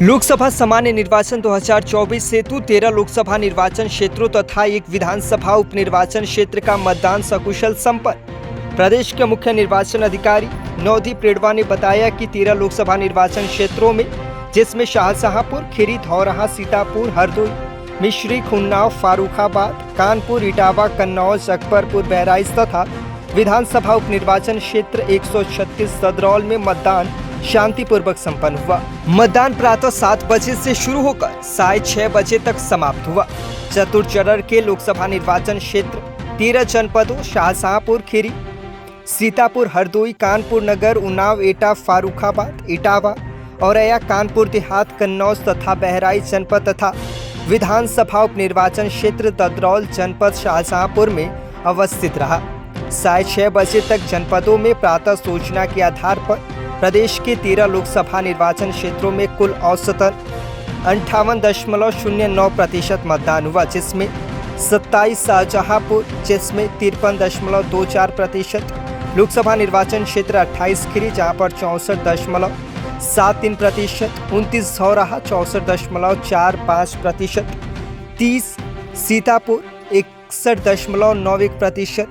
लोकसभा सामान्य निर्वाचन 2024 हेतु 13 लोकसभा निर्वाचन क्षेत्रों तथा एक विधानसभा उपनिर्वाचन क्षेत्र का मतदान सकुशल संपन्न। प्रदेश के मुख्य निर्वाचन अधिकारी नवदीप रेडवा ने बताया कि 13 लोकसभा निर्वाचन क्षेत्रों में, जिसमें शाहजहांपुर, खीरी, धौरहा, सीतापुर, हरदोई, मिश्रिख, उन्नाव, फारुखाबाद, कानपुर, इटावा, कन्नौज, अकबरपुर, बहराइच तथा विधानसभा उपनिर्वाचन क्षेत्र 136 सदरौल में मतदान शांतिपूर्वक संपन्न हुआ। मतदान प्रातः 7 बजे से शुरू होकर 6:30 बजे तक समाप्त हुआ। चतुर्थ चरण के लोकसभा निर्वाचन क्षेत्र 13 जनपदों शाहजहांपुर, खीरी, सीतापुर, हरदोई, कानपुर नगर, उन्नाव, एटा, फारुखाबाद, इटावा, औरैया, कानपुर देहात, कन्नौज तथा बहराइच जनपद तथा विधानसभा उपनिर्वाचन क्षेत्र ददरौल जनपद शाहजहांपुर में अवस्थित रहा। 6:30 बजे तक जनपदों में प्रातः सूचना के आधार पर प्रदेश के 13 लोकसभा निर्वाचन क्षेत्रों में कुल औसतन 58.09% मतदान हुआ, जिसमें 27 शाहजहांपुर, जिसमें 53.24%, लोकसभा निर्वाचन क्षेत्र 28 खीरी, जहां पर 64.73%, 29 धौरहा 64.45%, 30 सीतापुर 61.91%,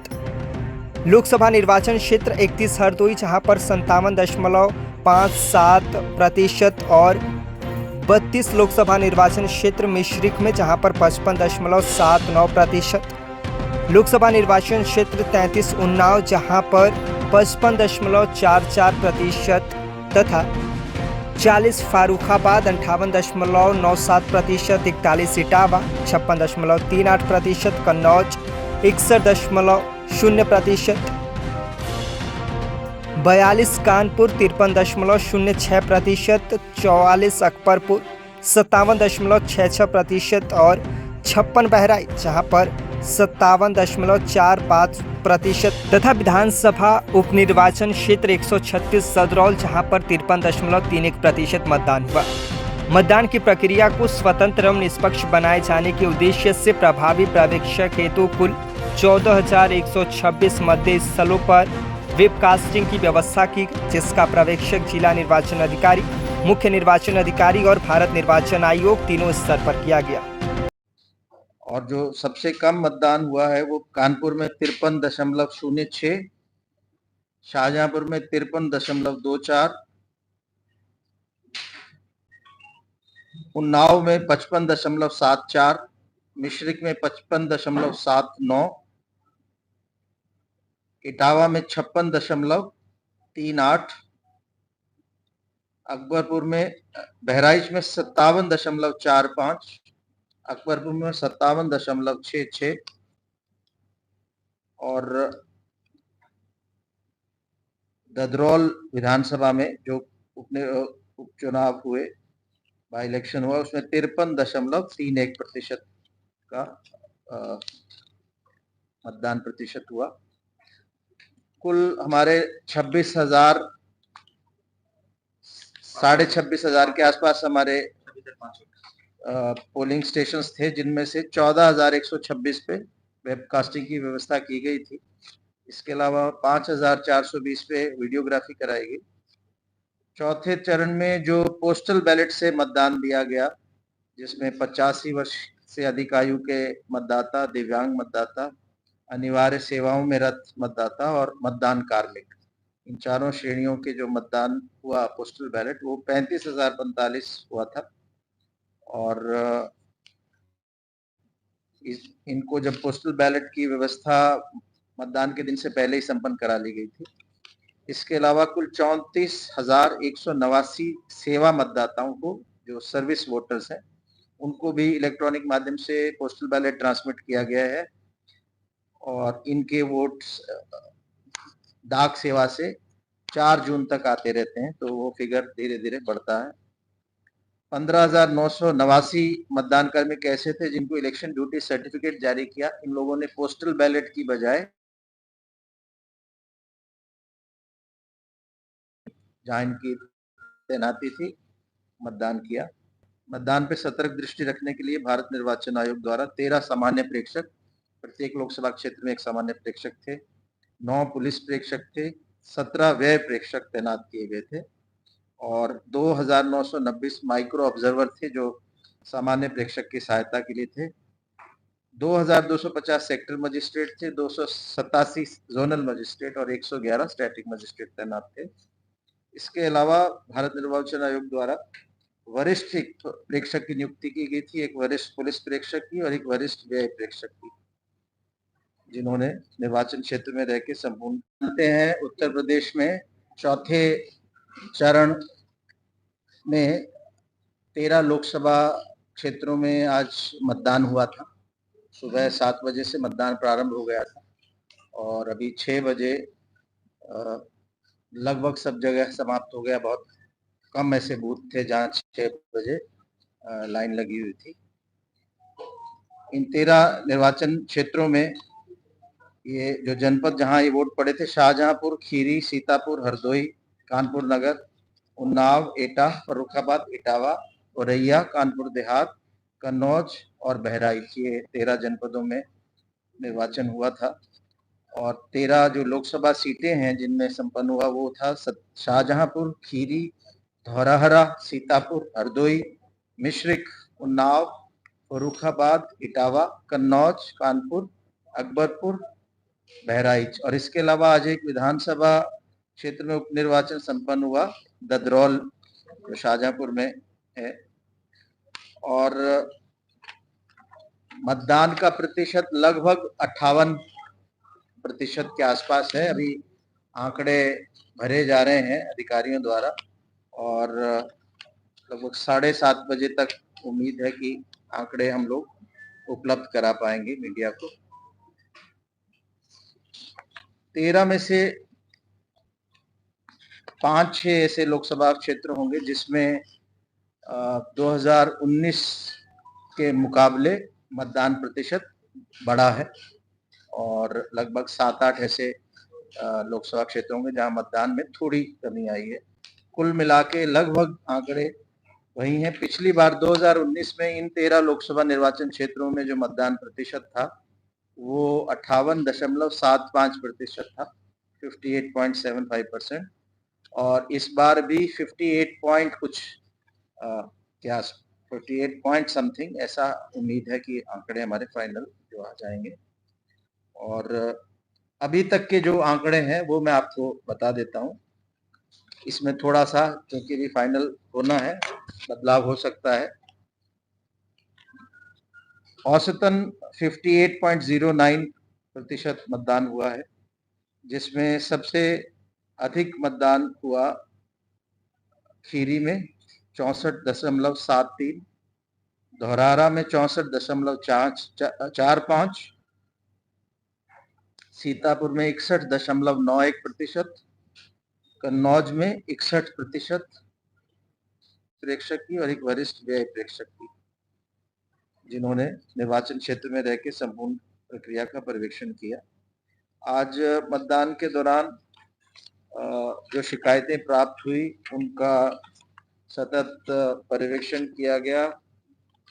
लोकसभा निर्वाचन क्षेत्र 31 हरदोई, जहां पर 57.57% और 32 लोकसभा निर्वाचन क्षेत्र मिश्रिख में, जहां पर 55.79%, लोकसभा निर्वाचन क्षेत्र 33 उन्नाव, जहां पर 55.44% तथा 40 फारुखाबाद 58.97%, 41 इटावा 56.38%, कन्नौज 61.0%, 42 कानपुर 53.06%, 44 अकबरपुर 57.66% और 56 बहराइच, जहां पर 57.45% तथा विधानसभा उपनिर्वाचन क्षेत्र 136 सदरौल, जहां पर 53.31% मतदान हुआ। मतदान की प्रक्रिया को स्वतंत्र एवं निष्पक्ष बनाए जाने के उद्देश्य से प्रभावी पर्यवेक्षक हेतु कुल 14,126 मतदेय स्थलों पर वेबकास्टिंग की व्यवस्था की, जिसका पर्यवेक्षक जिला निर्वाचन अधिकारी, मुख्य निर्वाचन अधिकारी और भारत निर्वाचन आयोग तीनों स्तर पर किया गया। और जो सबसे कम मतदान हुआ है वो कानपुर में 53.06, शाहजहांपुर में 53.24, उन्नाव में 55.74, मिश्रिख में 55.79, इटावा में 56.38, अकबरपुर में बहराइच में 57.45, अकबरपुर में 57.66 और ददरौल विधानसभा में जो उपचुनाव हुए, बाई इलेक्शन हुआ, उसमें 53.31% का मतदान प्रतिशत हुआ। कुल हमारे 26,000 के आसपास हमारे पोलिंग स्टेशंस थे, जिनमें से 14,126 पे वेबकास्टिंग की व्यवस्था की गई थी। इसके अलावा 5,420 पे वीडियोग्राफी कराई गई। चौथे चरण में जो पोस्टल बैलेट से मतदान दिया गया, जिसमें 85 वर्ष से अधिक आयु के मतदाता, दिव्यांग मतदाता, अनिवार्य सेवाओं में रत मतदाता और मतदान कार्मिक, इन चारों श्रेणियों के जो मतदान हुआ पोस्टल बैलेट, वो 35,045 हुआ था। और इनको जब पोस्टल बैलेट की व्यवस्था मतदान के दिन से पहले ही संपन्न करा ली गई थी। इसके अलावा कुल 34,189 सेवा मतदाताओं को, जो सर्विस वोटर्स हैं, उनको भी इलेक्ट्रॉनिक माध्यम से पोस्टल बैलेट ट्रांसमिट किया गया है और इनके वोट्स डाक सेवा से 4 जून तक आते रहते हैं, तो वो फिगर धीरे धीरे बढ़ता है। 15,989 मतदान कर्मी ऐसे थे जिनको इलेक्शन ड्यूटी सर्टिफिकेट जारी किया। इन लोगों ने पोस्टल बैलेट की बजाय, जहां इनकी तैनाती थी, मतदान किया। मतदान पर सतर्क दृष्टि रखने के लिए भारत निर्वाचन आयोग द्वारा 13 सामान्य प्रेक्षक, प्रत्येक लोकसभा क्षेत्र में एक सामान्य प्रेक्षक थे, 9 पुलिस प्रेक्षक थे, 17 व्यय प्रेक्षक तैनात किए गए थे। और 2,990 माइक्रो ऑब्जर्वर थे जो सामान्य प्रेक्षक की सहायता के लिए थे। 2,250 सेक्टर मजिस्ट्रेट थे, 287 जोनल मजिस्ट्रेट और 111 स्टैटिक मजिस्ट्रेट तैनात थे। इसके अलावा भारत निर्वाचन आयोग द्वारा वरिष्ठ प्रेक्षक की नियुक्ति की गई थी, एक वरिष्ठ पुलिस प्रेक्षक की और एक वरिष्ठ व्यय प्रेक्षक की, जिन्होंने निर्वाचन क्षेत्र में रह के संपूर्ण जानते हैं। उत्तर प्रदेश में चौथे चरण में 13 लोकसभा क्षेत्रों में आज मतदान हुआ था। सुबह 7 बजे से मतदान प्रारंभ हो गया था और अभी 6 बजे लगभग सब जगह समाप्त हो गया। बहुत कम ऐसे बूथ थे जहाँ 6 बजे लाइन लगी हुई थी। इन 13 निर्वाचन क्षेत्रों में ये जो जनपद जहाँ ये वोट पड़े थे, शाहजहांपुर, खीरी, सीतापुर, हरदोई, कानपुर नगर, उन्नाव, एटा, फर्रुखाबाद, इटावा, औरैया, कानपुर देहात, कन्नौज और बहराइच, ये 13 जनपदों में निर्वाचन हुआ था। और 13 जो लोकसभा सीटें हैं जिनमें संपन्न हुआ वो था शाहजहांपुर, खीरी, धौराहरा, सीतापुर, हरदोई, मिश्रिक, उन्नाव, फर्रुखाबाद, इटावा, कन्नौज, कानपुर, अकबरपुर, बहराइच। और इसके अलावा आज एक विधानसभा क्षेत्र में उपनिर्वाचन संपन्न हुआ, ददरौल, जो शाहजहांपुर में है। और मतदान का प्रतिशत लगभग 58% के आसपास है। अभी आंकड़े भरे जा रहे हैं अधिकारियों द्वारा और लगभग 7:30 बजे तक उम्मीद है कि आंकड़े हम लोग उपलब्ध करा पाएंगे मीडिया को। 13 में से 5-6 ऐसे लोकसभा क्षेत्र होंगे जिसमें 2019 के मुकाबले मतदान प्रतिशत बढ़ा है और लगभग 7-8 ऐसे लोकसभा क्षेत्र होंगे जहां मतदान में थोड़ी कमी आई है। कुल मिला के लगभग आंकड़े वही हैं। पिछली बार 2019 में इन 13 लोकसभा निर्वाचन क्षेत्रों में जो मतदान प्रतिशत था वो 58.75% था, 58.75%। और इस बार भी 58 पॉइंट कुछ क्या 58 पॉइंट समथिंग ऐसा उम्मीद है कि आंकड़े हमारे फाइनल जो आ जाएंगे। और अभी तक के जो आंकड़े हैं वो मैं आपको बता देता हूँ। इसमें थोड़ा सा क्योंकि भी फाइनल होना है, बदलाव हो सकता है। औसतन 58.09% मतदान हुआ है, जिसमें सबसे अधिक मतदान हुआ खीरी में 64.73, धौरारा में 64.45, सीतापुर में 61.91%, कन्नौज में 61% प्रेक्षक की और एक वरिष्ठ व्यय प्रेक्षक की, जिन्होंने निर्वाचन क्षेत्र में रह के संपूर्ण प्रक्रिया का पर्यवेक्षण किया। आज मतदान के दौरान जो शिकायतें प्राप्त हुई उनका सतत पर्यवेक्षण किया गया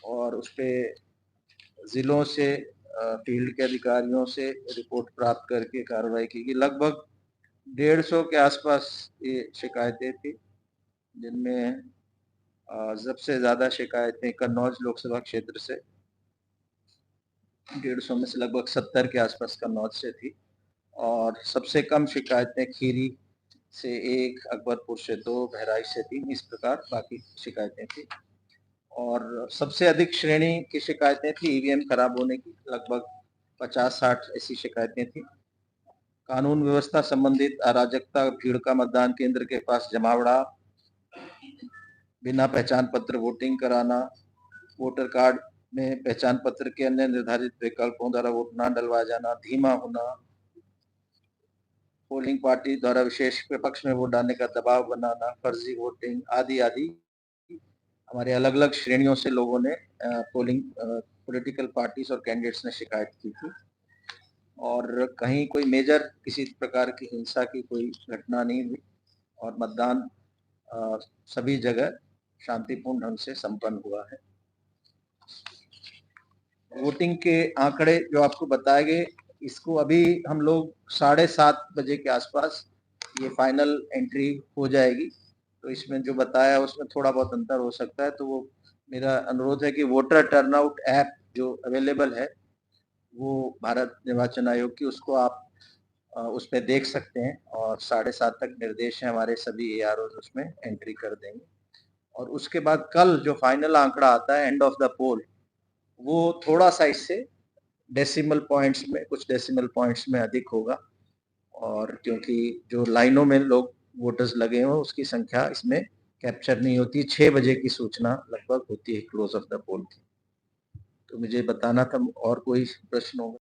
और उस पर जिलों से फील्ड के अधिकारियों से रिपोर्ट प्राप्त करके कार्रवाई की गई। लगभग 150 के आसपास ये शिकायतें थी, जिनमें सबसे ज़्यादा शिकायतें कन्नौज लोकसभा क्षेत्र से 150 में से लगभग 70 के आसपास कन्नौज से थी और सबसे कम शिकायतें खीरी से 1, अकबरपुर से 2, बहराइच से 3, इस प्रकार बाकी शिकायतें थी। और सबसे अधिक श्रेणी की शिकायतें थी ईवीएम खराब होने की, लगभग 50-60 ऐसी शिकायतें थी। कानून व्यवस्था संबंधित अराजकता, भीड़ का मतदान केंद्र के पास जमावड़ा, बिना पहचान पत्र वोटिंग कराना, वोटर कार्ड में पहचान पत्र के अन्य निर्धारित विकल्पों द्वारा वोट न डलवाया जाना, धीमा होना, पोलिंग पार्टी द्वारा विशेष विपक्ष में वोट डालने का दबाव बनाना, फर्जी वोटिंग आदि आदि हमारे अलग अलग श्रेणियों से लोगों ने पोलिंग पॉलिटिकल पार्टीज और कैंडिडेट्स ने शिकायत की थी। और कहीं कोई मेजर किसी प्रकार की हिंसा की कोई घटना नहीं हुई और मतदान सभी जगह शांतिपूर्ण ढंग से संपन्न हुआ है। वोटिंग के आंकड़े जो आपको बताए गए, इसको अभी हम लोग 7:30 बजे के आसपास ये फाइनल एंट्री हो जाएगी। तो इसमें जो बताया उसमें थोड़ा बहुत अंतर हो सकता है, तो वो मेरा अनुरोध है कि वोटर टर्नआउट ऐप जो अवेलेबल है वो भारत निर्वाचन आयोग की, उसको आप उस पे देख सकते हैं और 7:30 तक निर्देश है, हमारे सभी एआरओ उसमें एंट्री कर देंगे। और उसके बाद कल जो फाइनल आंकड़ा आता है एंड ऑफ द पोल, वो थोड़ा सा इससे डेसिमल पॉइंट्स में, कुछ डेसिमल पॉइंट्स में अधिक होगा, और क्योंकि जो लाइनों में लोग वोटर्स लगे हैं उसकी संख्या इसमें कैप्चर नहीं होती। 6 बजे की सूचना लगभग होती है क्लोज ऑफ द पोल की। तो मुझे बताना था, और कोई प्रश्न होगा?